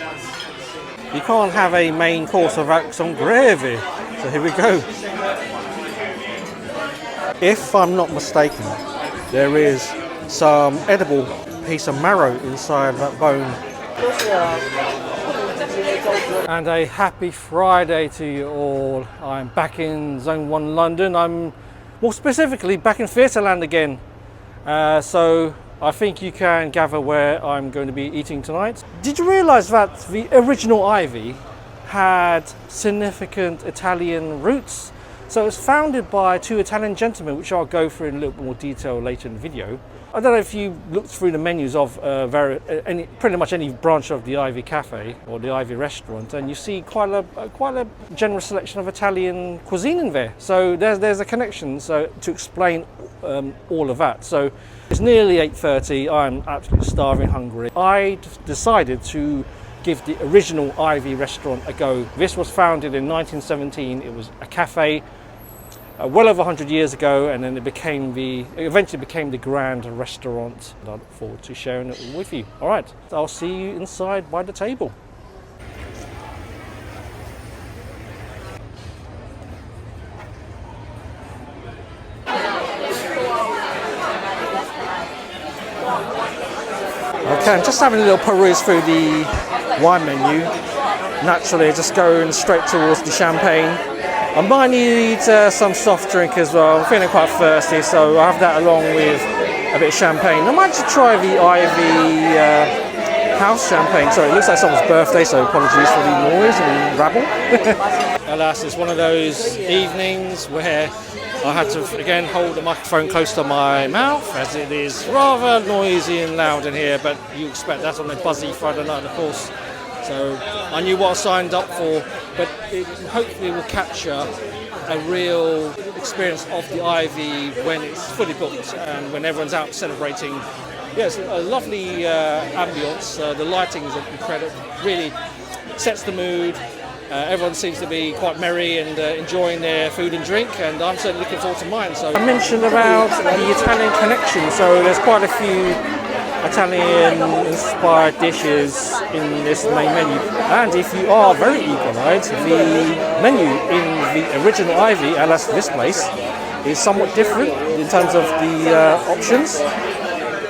You can't have a main course without some gravy. So here we go. If I'm not mistaken, there is some edible piece of marrow inside that bone. And a happy Friday to you all. I'm back in Zone 1 London. I'm more specifically back in Theatreland again. So I think you can gather where I'm going to be eating tonight. Did you realise that the original Ivy had significant Italian roots? So it was founded by two Italian gentlemen, which I'll go through in a little bit more detail later in the video. I don't know if you looked through the menus of pretty much any branch of the Ivy Cafe or the Ivy restaurant, and you see quite a generous selection of Italian cuisine in there. So there's a connection. So to explain all of that. So it's nearly 8:30. I'm absolutely starving, hungry. I decided to give the original Ivy restaurant a go. This was founded in 1917. It was a cafe. Well over 100 years ago, and then it eventually became the Grand Restaurant. I look forward to sharing it with you. All right, I'll see you inside by the table. Okay, I'm just having a little peruse through the wine menu. Naturally, just going straight towards the champagne. I might need some soft drink as well. I'm feeling quite thirsty, so I'll have that along with a bit of champagne. I might just try the Ivy house champagne. Sorry, it looks like someone's birthday, so apologies for the noise and rabble. Alas, it's one of those evenings where I had to again hold the microphone close to my mouth, as it is rather noisy and loud in here, but you expect that on a buzzy Friday night, of course. So I knew what I signed up for, but it hopefully will capture a real experience of the Ivy when it's fully booked and when everyone's out celebrating. Yes, a lovely ambience. The lighting is incredible, really sets the mood. Everyone seems to be quite merry and enjoying their food and drink, and I'm certainly looking forward to mine. So I mentioned about the Italian connection, so there's quite a few Italian-inspired dishes in this main menu. And if you are very eagle-eyed, the menu in the original Ivy, alas this place, is somewhat different in terms of the options.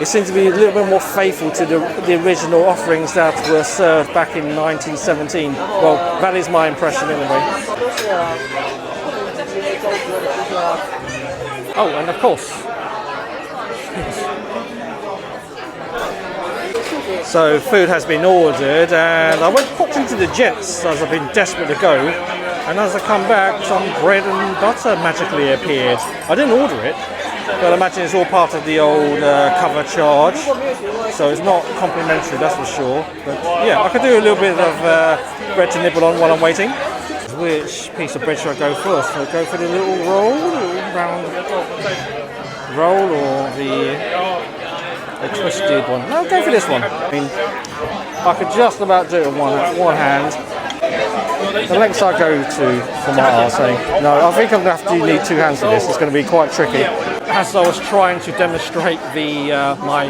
It seems to be a little bit more faithful to the original offerings that were served back in 1917. Well, that is my impression anyway. Oh, and of course. So food has been ordered, and I popped into the Jets as I've been desperate to go, and as I come back some bread and butter magically appeared. I didn't order it, but I imagine it's all part of the old cover charge, so it's not complimentary, that's for sure. But yeah, I could do a little bit of bread to nibble on while I'm waiting. Which piece of bread should I go first? Should I go for the little roll, round roll, or the twisted one? No, go for this one. I mean, I could just about do it with one hand. The lengths I go to for my arse, no, I think I'm going to have to need two hands for this. It's going to be quite tricky. As I was trying to demonstrate my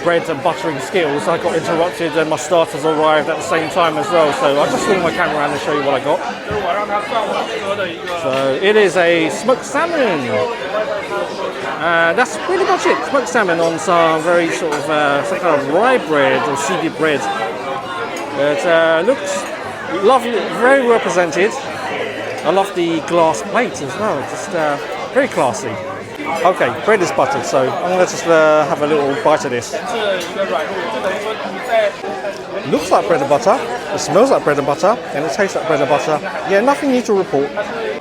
bread and buttering skills, I got interrupted and my starters arrived at the same time as well. So I'll just swing my camera around and show you what I got. So it is a smoked salmon. That's pretty much it. Smoked salmon on some very sort of some kind of rye bread or seeded bread. It looks lovely, very well presented. I love the glass plate as well, just very classy. Okay, bread is buttered, so I'm going to just have a little bite of this. Looks like bread and butter, it smells like bread and butter, and it tastes like bread and butter. Yeah, nothing new to report.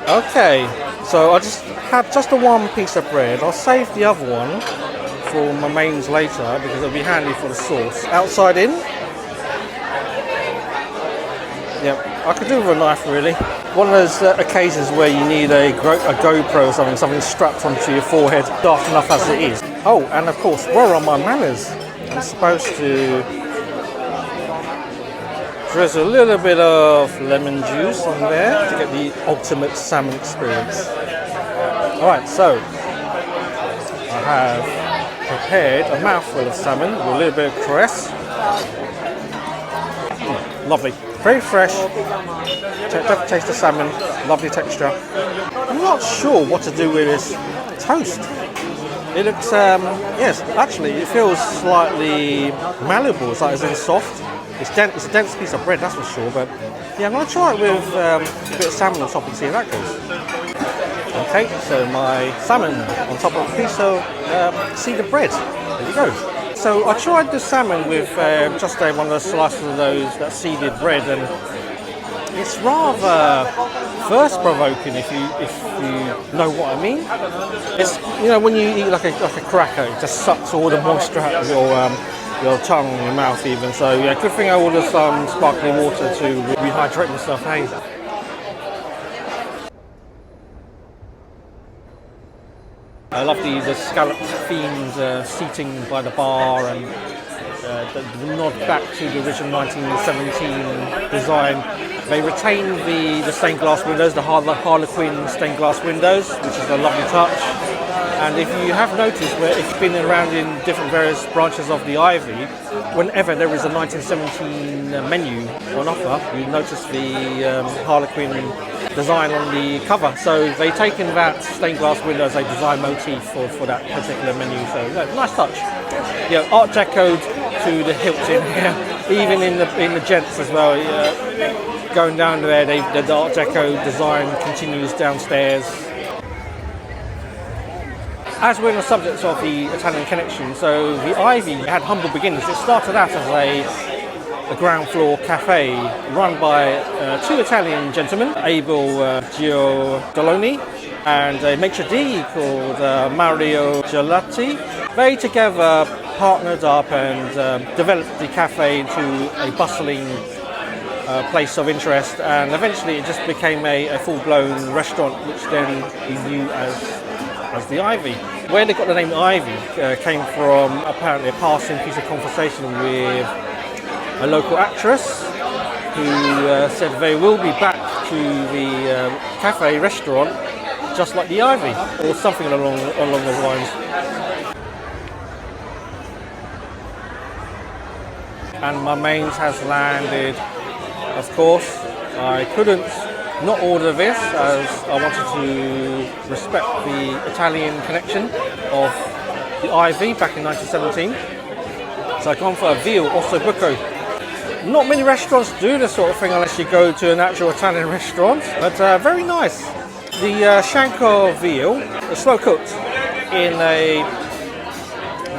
Okay, so I just have just the one piece of bread. I'll save the other one for my mains later because it'll be handy for the sauce. Outside in. Yep, I could do with a knife really. One of those occasions where you need a GoPro or something strapped onto your forehead, dark enough as it is. Oh, and of course, where are my manners? I'm supposed to drizzle a little bit of lemon juice on there to get the ultimate salmon experience. Alright, so I have prepared a mouthful of salmon with a little bit of cress. Lovely. Very fresh. Definitely taste the salmon. Lovely texture. I'm not sure what to do with this toast. It looks, yes, actually it feels slightly malleable. It's like it's really soft. It's a dense piece of bread, that's for sure. But yeah, I'm going to try it with a bit of salmon on top and see how that goes. Okay, so my salmon on top of a piece of seeded bread. There you go. So I tried the salmon with just one of the slices of that seeded bread, and it's rather thirst-provoking if you know what I mean. It's, you know, when you eat like a cracker, it just sucks all the moisture out of your tongue and your mouth even. So yeah, good thing I ordered some sparkling water to rehydrate myself. Hey. I love the scalloped themed seating by the bar, and the nod back to the original 1917 design. They retained the stained glass windows, the Harlequin stained glass windows, which is a lovely touch. And if you have noticed, where it's been around in different various branches of the Ivy, whenever there is a 1917 menu on offer, you notice the Harlequin design on the cover. So they've taken that stained glass window as a design motif for that particular menu. So yeah, nice touch. Yeah, Art Deco to the hilt in here, even in the gents as well. Going down there, the Art Deco design continues downstairs. As we're on the subject of the Italian connection, so the Ivy had humble beginnings. It started out as a ground floor cafe run by two Italian gentlemen, Abel Giordoloni and a maitre d' called Mario Gelati. They together partnered up and developed the cafe into a bustling place of interest, and eventually it just became a full-blown restaurant, which then we knew as the Ivy. Where they got the name Ivy came from apparently a passing piece of conversation with a local actress who said they will be back to the cafe restaurant just like the Ivy, or something along those lines. And my mains has landed. Of course, I couldn't not order this, as I wanted to respect the Italian connection of the Ivy back in 1917. So I've gone for a veal ossobuco. Not many restaurants do this sort of thing unless you go to an actual Italian restaurant, but very nice. The shank of veal is slow cooked in a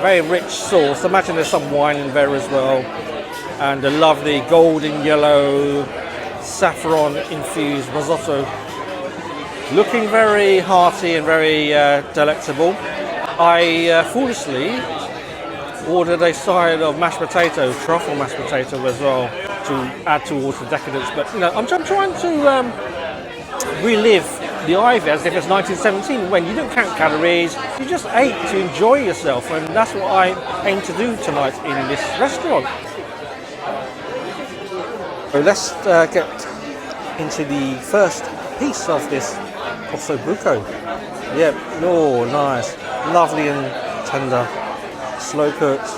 very rich sauce. Imagine there's some wine in there as well, and a lovely golden yellow saffron infused risotto, looking very hearty and very delectable. I foolishly ordered a side of mashed potato, truffle mashed potato as well, to add towards the decadence. But you know, I'm trying to relive the Ivy as if it's 1917, when you don't count calories, you just ate to enjoy yourself, and that's what I aim to do tonight in this restaurant. So let's get into the first piece of this ossobuco. Yep, oh nice, lovely and tender, slow cooked.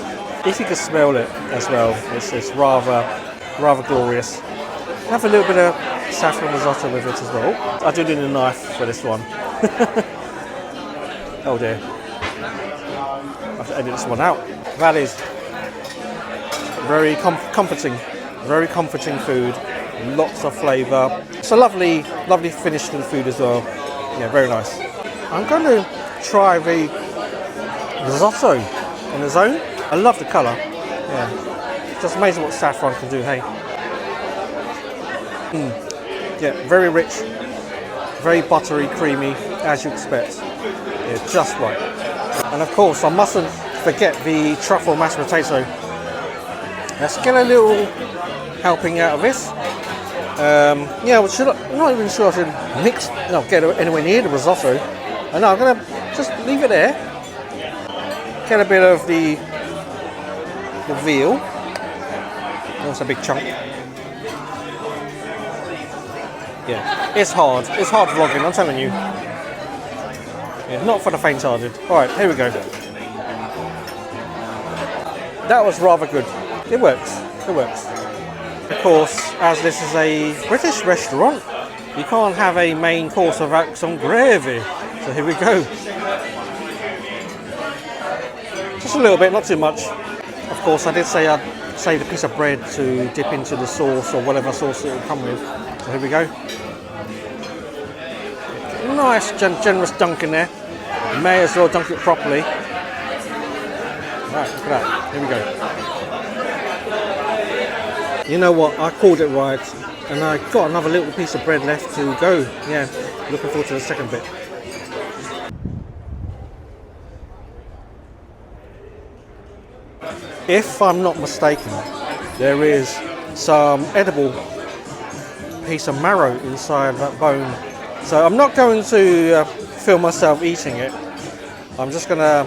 If you can smell it as well, it's rather glorious. Have a little bit of saffron risotto with it as well. I do need a knife for this one. Oh dear, I have to edit this one out. That is very comforting. Very comforting food, lots of flavour. It's a lovely finish to the food as well. Yeah, very nice. I'm going to try the risotto on its own. I love the colour. Yeah, it's just amazing what saffron can do, hey. Yeah, very rich, very buttery, creamy, as you expect. Yeah, just right. And of course, I mustn't forget the truffle mashed potato. Let's get a little helping out of this. Yeah, I'm not even sure I should get anywhere near the risotto. And I'm going to just leave it there. Get a bit of the veal. That's a big chunk. Yeah, it's hard. It's hard vlogging, I'm telling you. Yeah, not for the faint-hearted. Alright, here we go. That was rather good. It works. It works. Of course, as this is a British restaurant, you can't have a main course without some gravy. So here we go. Just a little bit, not too much. Of course, I did say I'd save a piece of bread to dip into the sauce or whatever sauce it will come with. So here we go. Nice generous dunk in there. You may as well dunk it properly. Right, look at that. Here we go. You know what? I called it right, and I got another little piece of bread left to go. Yeah, looking forward to the second bit. If I'm not mistaken, there is some edible piece of marrow inside that bone. So I'm not going to film myself eating it. I'm just going to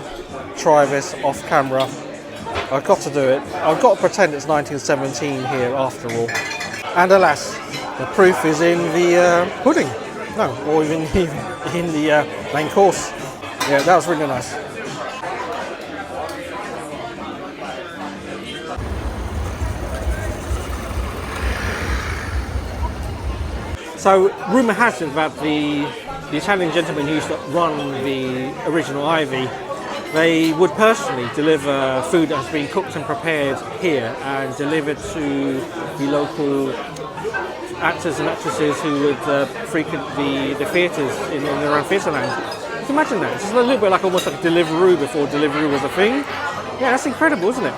try this off camera. I've got to do it. I've got to pretend it's 1917 here after all. And alas, the proof is in the pudding. No, or even in the main course. Yeah, that was really nice. So, rumour has it that the Italian gentleman who used to run the original Ivy, they would personally deliver food that has been cooked and prepared here and delivered to the local actors and actresses who would frequent the theatres in and around Theatreland. You can imagine that. It's a little bit like almost like Deliveroo before Deliveroo was a thing. Yeah, that's incredible, isn't it?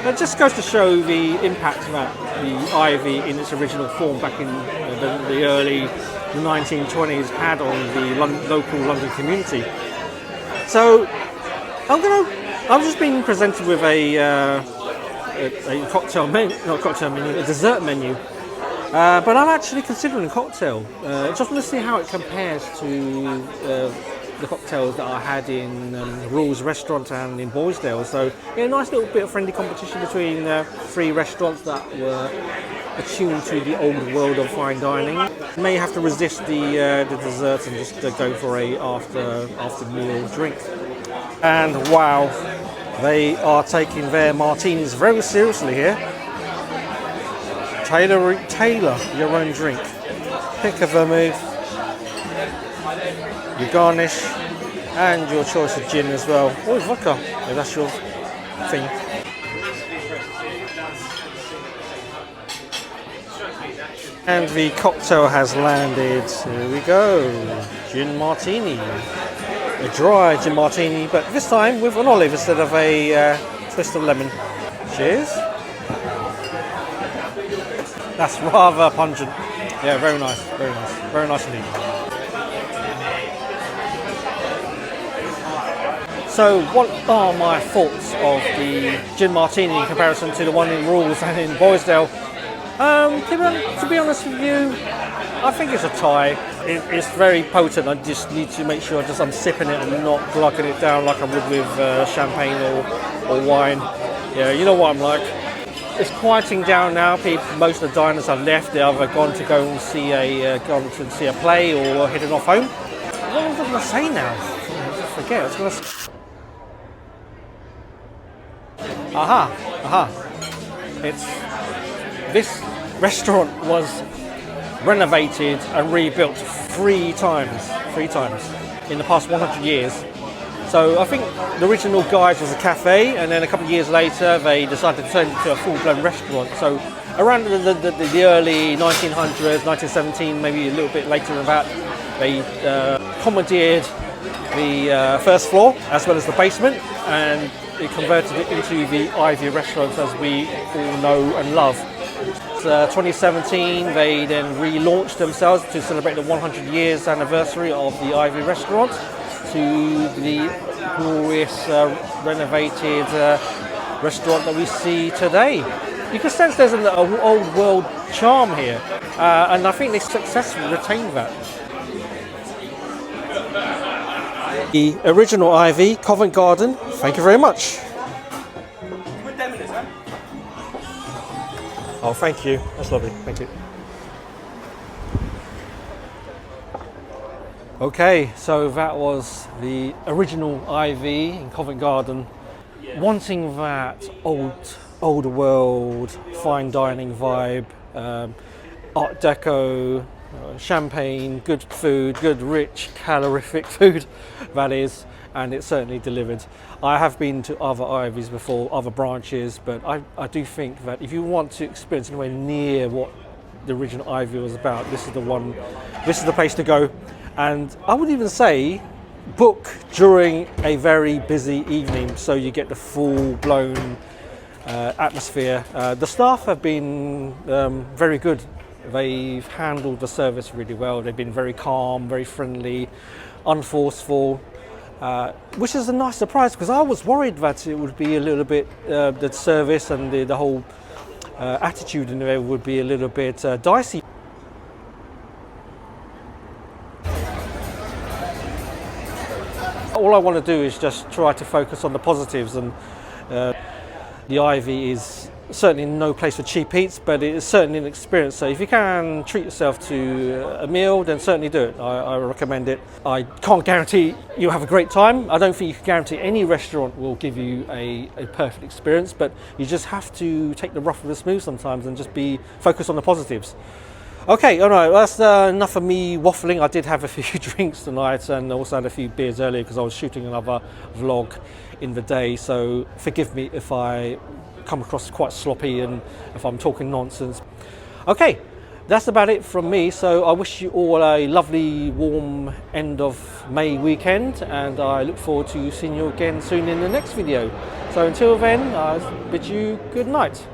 It just goes to show the impact that the Ivy in its original form back in the early 1920s had on the local London community. So I've just been presented with a cocktail menu, not a cocktail menu, a dessert menu. But I'm actually considering a cocktail. Just want to see how it compares to the cocktails that I had in Rule's restaurant and in Boysdale. So yeah, a nice little bit of friendly competition between three restaurants that were attuned to the old world of fine dining. May have to resist the desserts and just go for a after meal drink. And wow, they are taking their martinis very seriously here. Tailor your own drink. Pick a vermouth, your garnish, and your choice of gin as well. Or vodka, if that's your thing. And the cocktail has landed. Here we go. Gin martini. A dry gin martini, but this time with an olive instead of a twist of lemon. Cheers. That's rather pungent. Yeah, very nice, very nice. Very nice indeed. So what are my thoughts of the gin martini in comparison to the one in Rules and in Boysdale? To be honest with you, I think it's a tie. It's very potent. I just need to make sure I'm sipping it and not glugging it down like I would with champagne or wine. Yeah, you know what I'm like. It's quieting down now. Most of the diners have left. They've either gone to go and see a play or heading off home. What was I going to say now? I forget. I was going to. This restaurant was renovated and rebuilt three times in the past 100 years. So I think the original guise was a cafe, and then a couple of years later they decided to turn it into a full-blown restaurant. So around the early 1900s, 1917, maybe a little bit later than that, they commandeered the first floor as well as the basement, and it converted it into the Ivy restaurant as we all know and love. 2017, they then relaunched themselves to celebrate the 100 years anniversary of the Ivy restaurant to the glorious renovated restaurant that we see today. You can sense there's an old world charm here, and I think they successfully retained that. The original Ivy, Covent Garden, thank you very much. Oh, thank you. That's lovely. Thank you. Okay, so that was the original Ivy in Covent Garden. Wanting that old world fine dining vibe Art Deco, champagne, good food, good rich calorific food that is, and it certainly delivered. I have been to other ivies before, other branches, but I do think that if you want to experience anywhere near what the original ivy was about, this is the one, this is the place to go. And I would even say book during a very busy evening so you get the full-blown atmosphere. The staff have been very good. They've handled the service really well. They've been very calm, very friendly, unforceful, which is a nice surprise, because I was worried that it would be a little bit, the service and the whole attitude in there would be a little bit dicey. All I want to do is just try to focus on the positives, and the Ivy is certainly no place for cheap eats, but it is certainly an experience. So if you can treat yourself to a meal, then certainly do it. I recommend it. I can't guarantee you'll have a great time. I don't think you can guarantee any restaurant will give you a perfect experience, but you just have to take the rough with the smooth sometimes and just be focused on the positives. Okay, all right, that's enough of me waffling. I did have a few drinks tonight and also had a few beers earlier because I was shooting another vlog in the day, so forgive me if I come across quite sloppy and if I'm talking nonsense. Okay, that's about it from me, so I wish you all a lovely warm end of May weekend, and I look forward to seeing you again soon in the next video. So until then, I bid you good night.